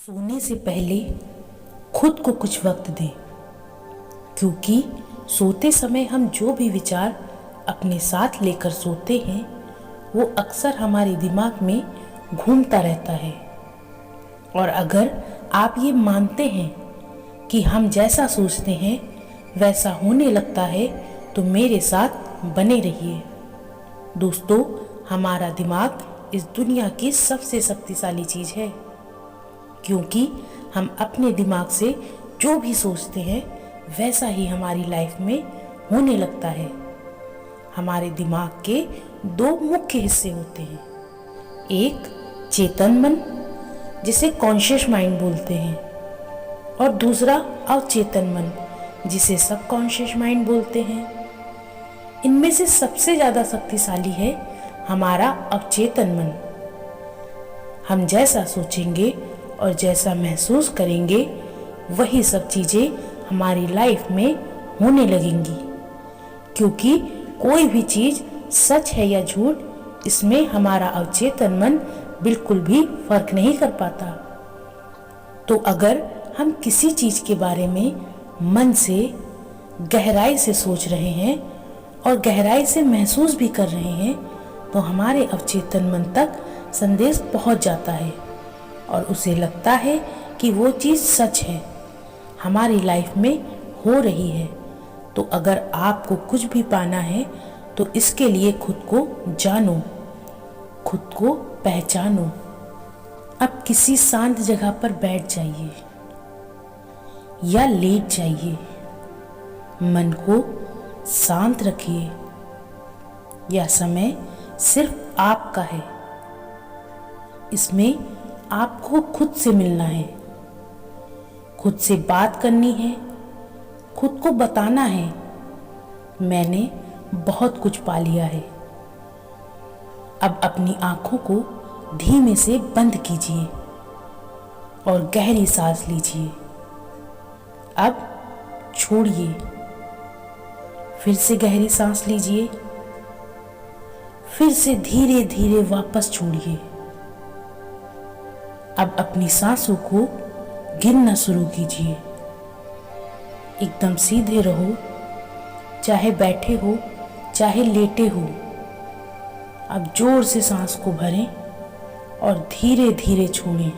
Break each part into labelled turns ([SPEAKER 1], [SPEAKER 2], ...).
[SPEAKER 1] सोने से पहले खुद को कुछ वक्त दें, क्योंकि सोते समय हम जो भी विचार अपने साथ लेकर सोते हैं वो अक्सर हमारे दिमाग में घूमता रहता है। और अगर आप ये मानते हैं कि हम जैसा सोचते हैं वैसा होने लगता है तो मेरे साथ बने रहिए। दोस्तों, हमारा दिमाग इस दुनिया की सबसे शक्तिशाली चीज़ है, क्योंकि हम अपने दिमाग से जो भी सोचते हैं वैसा ही हमारी लाइफ में होने लगता है। हमारे दिमाग के दो मुख्य हिस्से होते हैं, एक चेतन मन जिसे कॉन्शियस माइंड बोलते हैं और दूसरा अवचेतन मन जिसे सबकॉन्शियस माइंड बोलते हैं। इनमें से सबसे ज़्यादा शक्तिशाली है हमारा अवचेतन मन। हम जैसा सोचेंगे और जैसा महसूस करेंगे वही सब चीज़ें हमारी लाइफ में होने लगेंगी, क्योंकि कोई भी चीज़ सच है या झूठ, इसमें हमारा अवचेतन मन बिल्कुल भी फर्क नहीं कर पाता। तो अगर हम किसी चीज़ के बारे में मन से गहराई से सोच रहे हैं और गहराई से महसूस भी कर रहे हैं तो हमारे अवचेतन मन तक संदेश पहुंच जाता है और उसे लगता है कि वो चीज़ सच है, हमारी लाइफ में हो रही है। तो अगर आपको कुछ भी पाना है तो इसके लिए खुद को जानो, खुद को पहचानो। अब किसी शांत जगह पर बैठ जाइए या लेट जाइए, मन को शांत रखिए। यह समय सिर्फ आपका है, इसमें आपको खुद से मिलना है, खुद से बात करनी है, खुद को बताना है मैंने बहुत कुछ पा लिया है। अब अपनी आंखों को धीमे से बंद कीजिए और गहरी सांस लीजिए। अब छोड़िए, फिर से गहरी सांस लीजिए, फिर से धीरे धीरे वापस छोड़िए। अब अपनी सांसों को गिनना शुरू कीजिए। एकदम सीधे रहो, चाहे बैठे हो चाहे लेटे हो। अब जोर से सांस को भरें और धीरे धीरे छोड़ें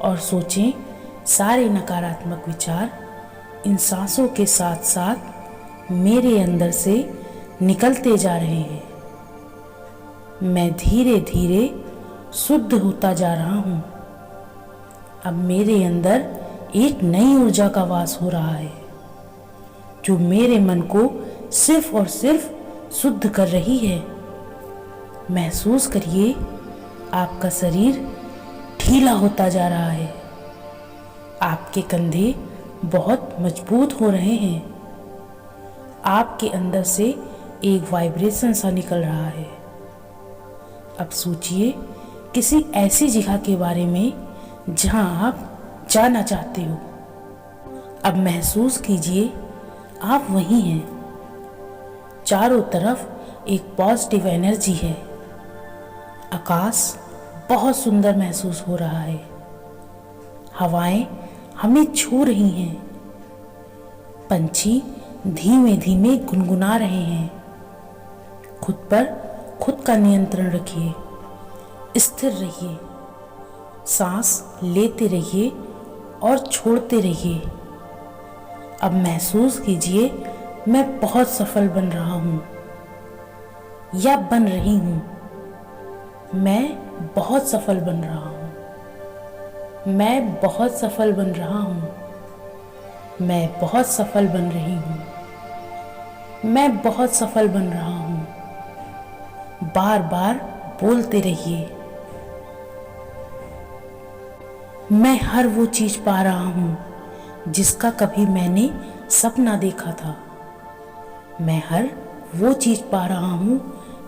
[SPEAKER 1] और सोचें सारे नकारात्मक विचार इन सांसों के साथ साथ मेरे अंदर से निकलते जा रहे हैं। मैं धीरे धीरे शुद्ध होता जा रहा हूँ। अब मेरे अंदर एक नई ऊर्जा का वास हो रहा है जो मेरे मन को सिर्फ और सिर्फ शुद्ध कर रही है। महसूस करिए आपका शरीर ढीला होता जा रहा है, आपके कंधे बहुत मजबूत हो रहे हैं, आपके अंदर से एक वाइब्रेशन सा निकल रहा है। अब सोचिए किसी ऐसी जगह के बारे में जहां आप जाना चाहते हो। अब महसूस कीजिए आप वहीं हैं। चारों तरफ एक पॉजिटिव एनर्जी है। आकाश बहुत सुंदर महसूस हो रहा है। हवाएं हमें छू रही हैं। पंछी धीमे धीमे गुनगुना रहे हैं। खुद पर खुद का नियंत्रण रखिए, स्थिर रहिए, सांस लेते रहिए और छोड़ते रहिए। अब महसूस कीजिए मैं बहुत सफल बन रहा हूँ या बन रही हूँ। मैं बहुत सफल बन रहा हूँ। मैं बहुत सफल बन रहा हूँ। मैं बहुत सफल बन रही हूँ। मैं बहुत सफल बन रहा हूँ। बार बार बोलते रहिए। मैं हर वो चीज पा रहा हूँ जिसका कभी मैंने सपना देखा था। मैं हर वो चीज पा रहा हूँ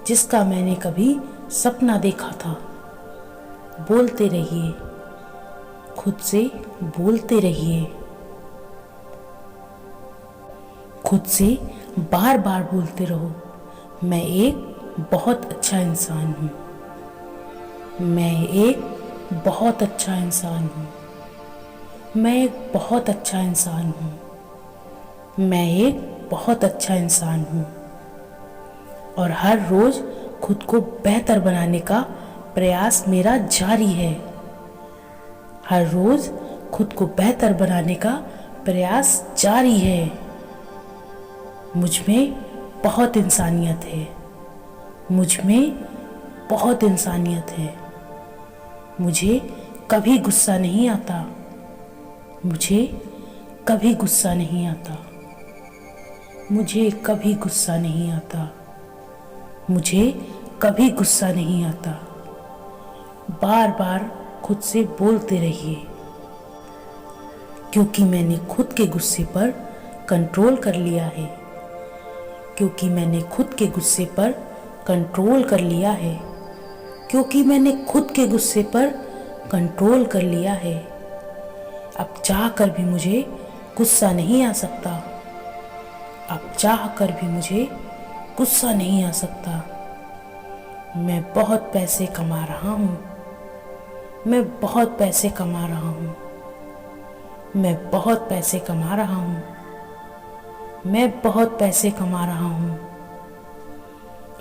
[SPEAKER 1] जिसका मैंने कभी सपना देखा था। बोलते रहिए, खुद से बोलते रहिए, खुद से बार बार बोलते रहो, मैं एक बहुत अच्छा इंसान हूँ। मैं एक बहुत अच्छा इंसान हूँ। मैं एक बहुत अच्छा इंसान हूँ। मैं एक बहुत अच्छा इंसान हूँ और हर रोज़ खुद को बेहतर बनाने का प्रयास मेरा जारी है। हर रोज़ खुद को बेहतर बनाने का प्रयास जारी है। मुझ में बहुत इंसानियत है। मुझ में बहुत इंसानियत है। मुझे कभी गुस्सा नहीं आता। मुझे कभी गुस्सा नहीं आता। मुझे कभी गुस्सा नहीं आता। मुझे कभी गुस्सा नहीं आता। बार बार खुद से बोलते रहिए, क्योंकि मैंने खुद के गुस्से पर कंट्रोल कर लिया है। क्योंकि मैंने खुद के गुस्से पर कंट्रोल कर लिया है। क्योंकि मैंने खुद के गुस्से पर कंट्रोल कर लिया है। अब चाह कर भी मुझे गुस्सा नहीं आ सकता। अब चाह कर भी मुझे गुस्सा नहीं आ सकता। मैं बहुत पैसे कमा रहा हूँ। मैं बहुत पैसे कमा रहा हूँ। मैं बहुत पैसे कमा रहा हूँ। मैं बहुत पैसे कमा रहा हूँ।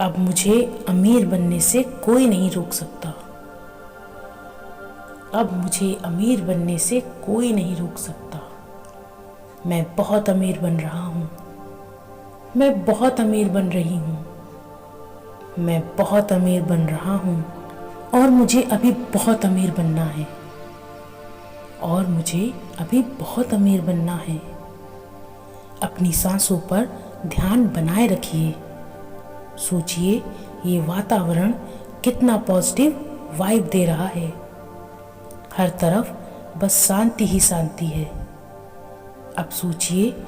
[SPEAKER 1] अब मुझे अमीर बनने से कोई नहीं रोक सकता। अब मुझे अमीर बनने से कोई नहीं रोक सकता। मैं बहुत अमीर बन रहा हूँ। मैं बहुत अमीर बन रही हूँ। मैं बहुत अमीर बन रहा हूँ और मुझे अभी बहुत अमीर बनना है। और मुझे अभी बहुत अमीर बनना है। अपनी सांसों पर ध्यान बनाए रखिए। सोचिए ये वातावरण कितना पॉजिटिव वाइब दे रहा है। हर तरफ बस शांति ही शांति है। अब सोचिए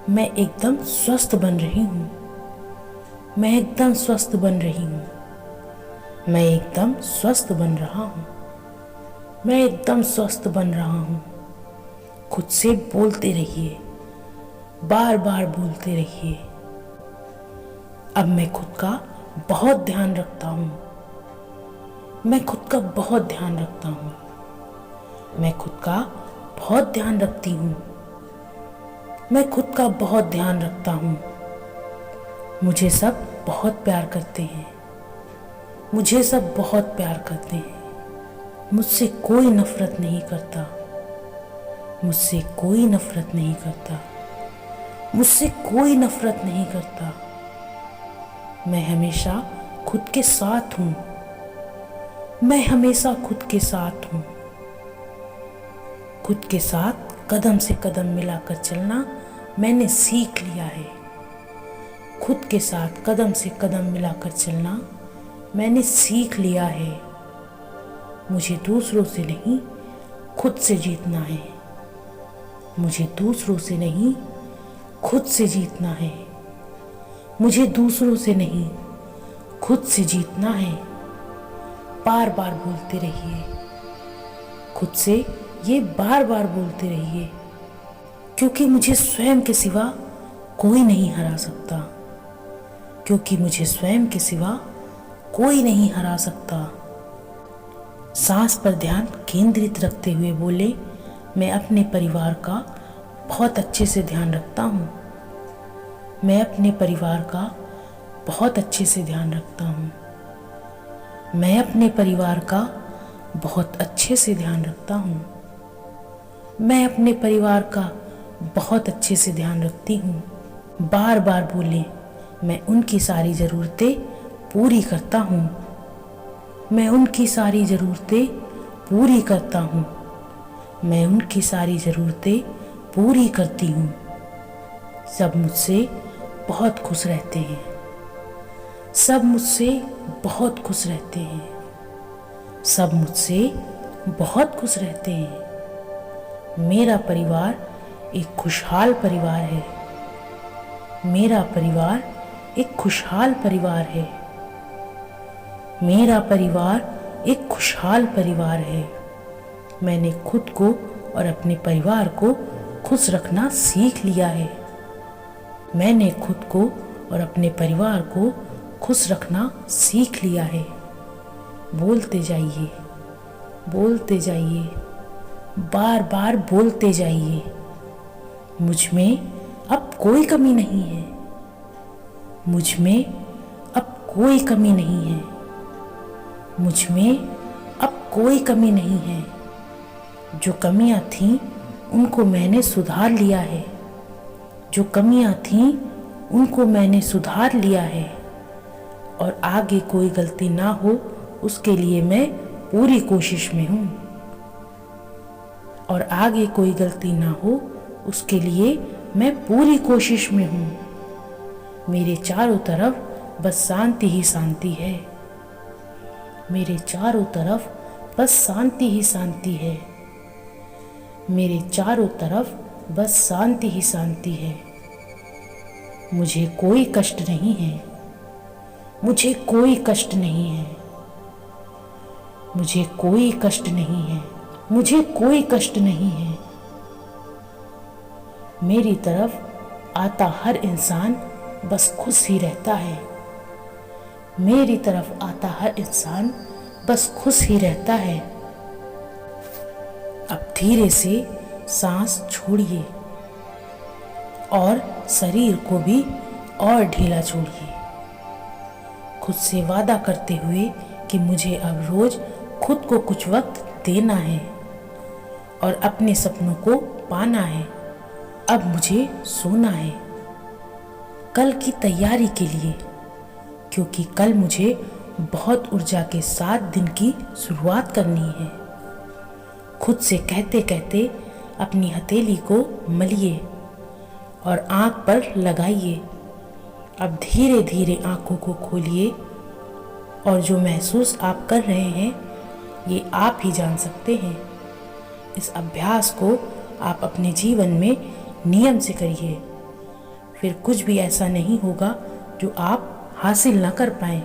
[SPEAKER 1] मैं एकदम स्वस्थ बन रही हूँ। मैं एकदम स्वस्थ बन रही हूँ। मैं एकदम स्वस्थ बन रहा हूँ। मैं एकदम स्वस्थ बन रहा हूँ। खुद से बोलते रहिए, बार बार बोलते रहिए। अब मैं खुद का बहुत ध्यान रखता हूँ। मैं खुद का बहुत ध्यान रखता हूँ। मैं खुद का बहुत ध्यान रखती हूँ। मैं खुद का बहुत ध्यान रखता हूँ। मुझे सब बहुत प्यार करते हैं। मुझे सब बहुत प्यार करते हैं। मुझसे कोई नफरत नहीं करता। मुझसे कोई नफरत नहीं करता। मुझसे कोई नफरत नहीं करता। मैं हमेशा खुद के साथ हूँ। मैं हमेशा खुद के साथ हूँ। खुद के साथ कदम से कदम मिलाकर चलना मैंने सीख लिया है। खुद के साथ कदम से कदम मिलाकर चलना मैंने सीख लिया है। मुझे दूसरों से नहीं, खुद से जीतना है। मुझे दूसरों से नहीं, खुद से जीतना है। मुझे दूसरों से नहीं, खुद से जीतना है। बार बार बोलते रहिए। खुद से ये बार बार बोलते रहिए, क्योंकि मुझे स्वयं के सिवा कोई नहीं हरा सकता। क्योंकि मुझे स्वयं के सिवा कोई नहीं हरा सकता। सांस पर ध्यान केंद्रित रखते हुए बोले, मैं अपने परिवार का बहुत अच्छे से ध्यान रखता हूँ। मैं अपने परिवार का बहुत अच्छे से ध्यान रखता हूँ। मैं अपने परिवार का बहुत अच्छे से ध्यान रखता हूँ। मैं अपने परिवार का बहुत अच्छे से ध्यान रखती हूँ। बार बार बोले, मैं उनकी सारी ज़रूरतें पूरी करता हूँ। मैं उनकी सारी ज़रूरतें पूरी करता हूँ। मैं उनकी सारी ज़रूरतें पूरी करती हूँ। सब मुझसे बहुत खुश रहते हैं। सब मुझसे बहुत खुश रहते हैं। सब मुझसे बहुत खुश रहते हैं। मेरा परिवार एक खुशहाल परिवार है। मेरा परिवार एक खुशहाल परिवार है। मेरा परिवार एक खुशहाल परिवार है। मैंने खुद को और अपने परिवार को खुश रखना सीख लिया है। मैंने खुद को और अपने परिवार को खुश रखना सीख लिया है। बोलते जाइए, बोलते जाइए, बार बार बोलते जाइए। मुझ में अब कोई कमी नहीं है, मुझ में अब कोई कमी नहीं है, मुझ में अब कोई कमी नहीं है। जो कमियां थीं उनको मैंने सुधार लिया है, जो कमियां थीं उनको मैंने सुधार लिया है। और आगे कोई गलती ना हो उसके लिए मैं पूरी कोशिश में हूँ, और आगे कोई गलती ना हो उसके लिए मैं पूरी कोशिश में हूँ। मेरे चारों तरफ बस शांति ही शांति है, मेरे चारों तरफ बस शांति ही शांति है, मेरे चारों तरफ बस शांति ही शांति है। मुझे कोई कष्ट नहीं है, मुझे कोई कष्ट नहीं है, मुझे कोई कष्ट नहीं है, मुझे कोई कष्ट नहीं है। मेरी तरफ आता हर इंसान बस खुश ही रहता है, मेरी तरफ आता हर इंसान बस खुश ही रहता है। अब धीरे से सांस छोड़िए और शरीर को भी और ढीला छोड़िए, खुद से वादा करते हुए कि मुझे अब रोज खुद को कुछ वक्त देना है और अपने सपनों को पाना है। अब मुझे सोना है कल की तैयारी के लिए, क्योंकि कल मुझे बहुत ऊर्जा के साथ दिन की शुरुआत करनी है। खुद से कहते कहते अपनी हथेली को मलिए और आँख पर लगाइए। अब धीरे धीरे आँखों को खोलिए और जो महसूस आप कर रहे हैं ये आप ही जान सकते हैं। इस अभ्यास को आप अपने जीवन में नियम से करिए, फिर कुछ भी ऐसा नहीं होगा जो आप हासिल न कर पाएं।